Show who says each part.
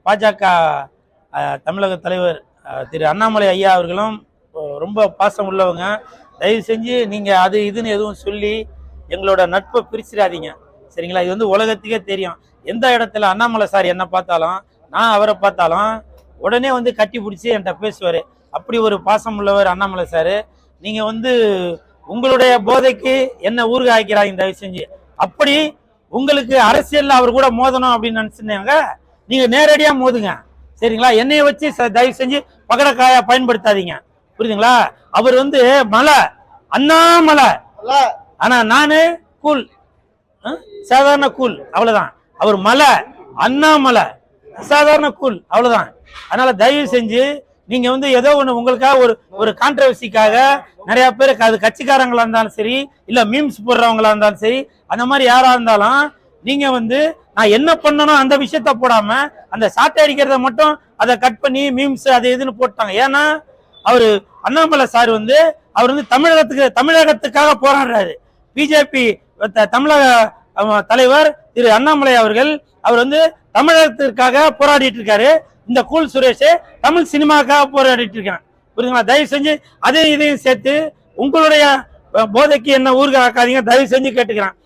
Speaker 1: பாஜக தமிழக தலைவர் திரு அண்ணாமலை ஐயா அவர்களும் ரொம்ப பாசம் உள்ளவங்க. தயவு செஞ்சு நீங்கள் அது இதுன்னு எதுவும் சொல்லி எங்களோட நட்பை பிரிச்சிடாதீங்க, சரிங்களா? இது உலகத்துக்கே தெரியும். எந்த இடத்துல அண்ணாமலை சார் என்ன பார்த்தாலும், நான் அவரை பார்த்தாலும் உடனே கட்டி பிடிச்சி என்கிட்ட பேசுவார். அப்படி ஒரு பாசம் உள்ளவர் அண்ணாமலை சார். நீங்கள் உங்களுடைய போதைக்கு என்ன ஊறுகாய் ஆக்கிறாங்க தயவு செஞ்சு. அப்படி உங்களுக்கு அரசியல்ல அவர் கூட மோதணும் அப்படின்னு நினைச்சிருந்தாங்க, நீங்க நேரடியா மோதுங்க, சரிங்களா? என்னைய வச்சு தயவு செஞ்சு பகடக்காயா பயன்படுத்தாதீங்க, புரியுதுங்களா? அவர் மலை அண்ணாமலை, ஆனா நானு கூல், சாதாரண கூல், அவ்வளவுதான். அவர் மலை அண்ணாமலை சாதாரண கூல், அவ்வளவுதான். அதனால தயவு செஞ்சு நீங்க ஏதோ ஒண்ணு உங்களுக்காக ஒரு கான்ட்ரவர்சிக்காக நிறைய பேர், அது கட்சிக்காரங்களா இருந்தாலும் சரி, இல்ல மீம்ஸ் போடுறவங்களா இருந்தாலும் சரி, அந்த மாதிரி யாரா இருந்தாலும் நீங்க நான் என்ன பண்ணணும் அந்த விஷயத்த போடாம அந்த சாட்டை அடிக்கிறத மட்டும் அதை கட் பண்ணி மீம்ஸ் அது இதுன்னு போட்டாங்க. ஏன்னா அவரு அண்ணாமலை சார் அவர் தமிழகத்துக்காக போராடுறாரு. பிஜேபி தமிழக தலைவர் திரு அண்ணாமலை அவர்கள் அவர் தமிழகத்திற்காக போராடிட்டு இருக்காரு. இந்த கூல் சுரேஷ் தமிழ் சினிமாக்காக போராடிட்டு இருக்கான், புரியுதுங்களா? தயவு செஞ்சு அதையும் இதையும் சேர்த்து உங்களுடைய போதைக்கு என்ன ஊறுகாய் ஆக்காதீங்க, தயவு செஞ்சு கேட்டுக்கிறேன்.